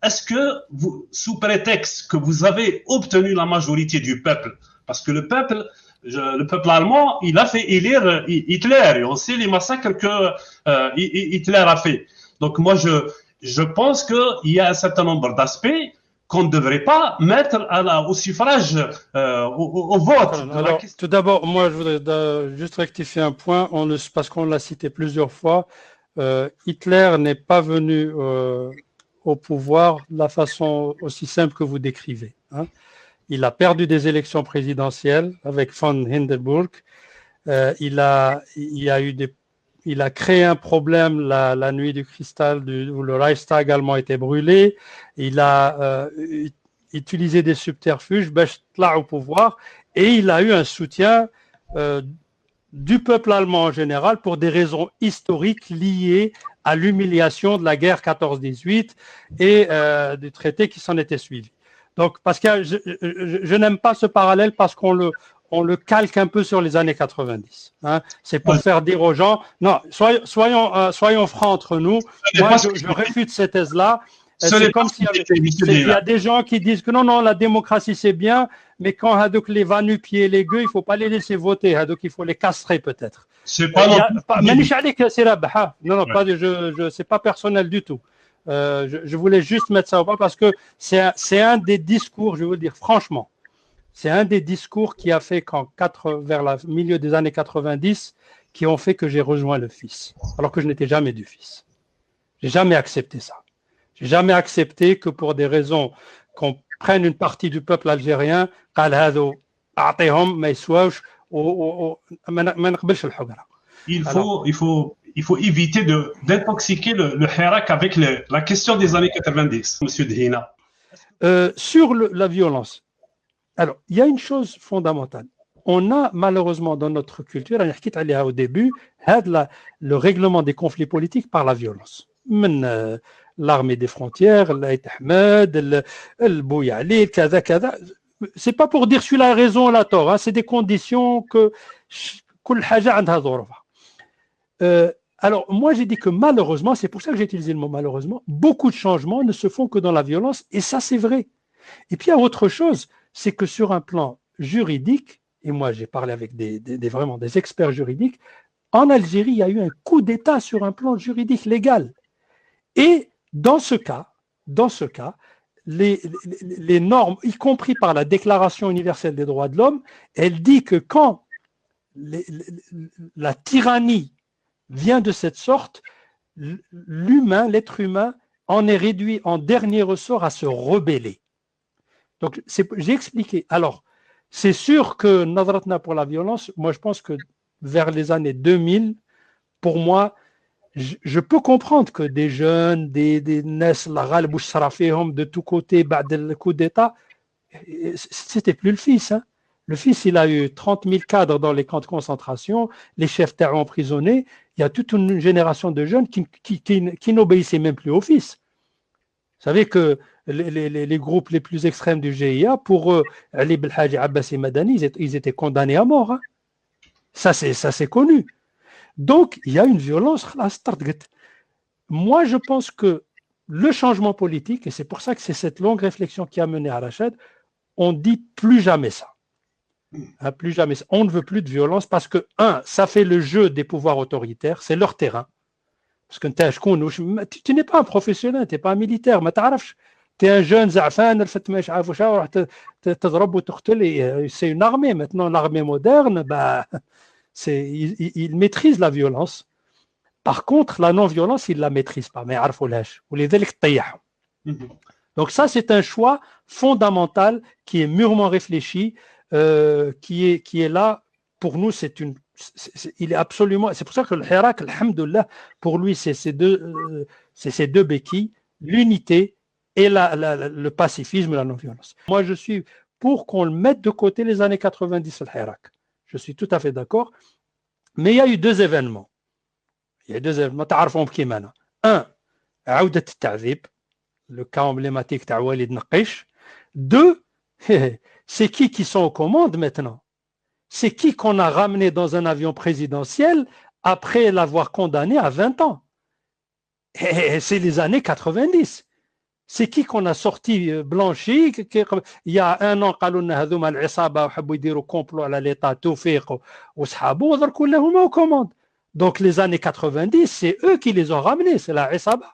Est-ce que vous, sous prétexte que vous avez obtenu la majorité du peuple, parce que le peuple allemand, il a fait élire Hitler, et on sait les massacres que Hitler a fait. Donc moi, je pense qu'il y a un certain nombre d'aspects qu'on ne devrait pas mettre au suffrage, au vote. Alors, tout d'abord, moi, je voudrais juste rectifier un point, parce qu'on l'a cité plusieurs fois. Hitler n'est pas venu au pouvoir de la façon aussi simple que vous décrivez. Hein. Il a perdu des élections présidentielles avec von Hindenburg. Il a créé un problème la nuit du cristal où le Reichstag allemand était brûlé. Il a utilisé des subterfuges au pouvoir et il a eu un soutien du peuple allemand en général pour des raisons historiques liées à l'humiliation de la guerre 14-18 et du traité qui s'en était suivi. Donc, parce que je n'aime pas ce parallèle parce qu'on le calque un peu sur les années 90. Hein. C'est pour faire dire aux gens, non, soyons francs entre nous. Moi, je réfute cette thèse-là. C'est comme s'il y a des gens qui disent que non, la démocratie c'est bien, mais quand les va-nu-pieds et les gueux, il ne faut pas les laisser voter, donc il faut les castrer peut-être. C'est pas c'est pas personnel du tout. Je voulais juste mettre ça au point parce que c'est un des discours, je vais vous le dire franchement, c'est un des discours qui a fait vers le milieu des années 90 qui ont fait que j'ai rejoint le FIS, alors que je n'étais jamais du FIS. J'ai jamais accepté ça. J'ai jamais accepté que pour des raisons qu'on prenne une partie du peuple algérien, il faut éviter d'intoxiquer le Hirak avec la question des années 90, M. Dhina. Sur la violence, alors, il y a une chose fondamentale. On a malheureusement dans notre culture, on a dit au début, le règlement des conflits politiques par la violence. L'armée des frontières, l'Aït Ahmed, le Bouyali, kaza. C'est pas pour dire celui-là a raison, la tort, hein, c'est des conditions que alors, moi j'ai dit que malheureusement, c'est pour ça que j'ai utilisé le mot malheureusement, beaucoup de changements ne se font que dans la violence, et ça c'est vrai. Et puis il y a autre chose, c'est que sur un plan juridique, et moi j'ai parlé avec vraiment des experts juridiques, en Algérie, il y a eu un coup d'État sur un plan juridique légal. Et dans ce cas, les normes, y compris par la Déclaration universelle des droits de l'homme, elle dit que quand la tyrannie vient de cette sorte, l'être humain en est réduit en dernier ressort à se rebeller. Donc, j'ai expliqué. Alors, c'est sûr que Nadratna pour la violence, moi je pense que vers les années 2000, pour moi, je peux comprendre que des jeunes, des Nes, de tous côtés, le coup d'État, c'était plus le fils. Hein. Le fils, il a eu 30 000 cadres dans les camps de concentration, les chefs terrain emprisonnés. Il y a toute une génération de jeunes qui n'obéissaient même plus au fils. Vous savez que les groupes les plus extrêmes du GIA, pour eux, Ali Belhaji, Abbas et Madani, ils étaient condamnés à mort. Hein. Ça, c'est connu. Donc, il y a une violence. Moi, je pense que le changement politique, et c'est pour ça que c'est cette longue réflexion qui a mené à Rachid, on dit plus jamais ça. Hein, plus jamais ça. On ne veut plus de violence parce que, ça fait le jeu des pouvoirs autoritaires, c'est leur terrain. Parce que tu n'es pas un professionnel, tu n'es pas un militaire, tu es un jeune zafan, c'est une armée. Maintenant, l'armée moderne, il maîtrise la violence. Par contre, la non-violence, il ne la maîtrise pas. Mais donc ça, c'est un choix fondamental qui est mûrement réfléchi, qui est là. Pour nous, il est absolument. C'est pour ça que le Hirak, alhamdoulilah, pour lui, c'est ces deux béquilles, l'unité et le pacifisme, la non-violence. Moi, je suis pour qu'on le mette de côté les années 90, le Hirak. Je suis tout à fait d'accord. Mais il y a eu deux événements. Un, Aoudat Ta'zib, le cas emblématique de Walid Naqish. Deux, c'est qui sont aux commandes maintenant? C'est qui qu'on a ramené dans un avion présidentiel après l'avoir condamné à 20 ans? Et c'est les années 90. C'est qui qu'on a sorti blanchi. Il y a un an, قالوا لنا هذوما العصابة وحبوا يديروا كومبلو على l'État توفيق وصحابه ودركوا لهم aux commandes. Donc les années 90, c'est eux qui les ont ramenés, c'est la عصابة.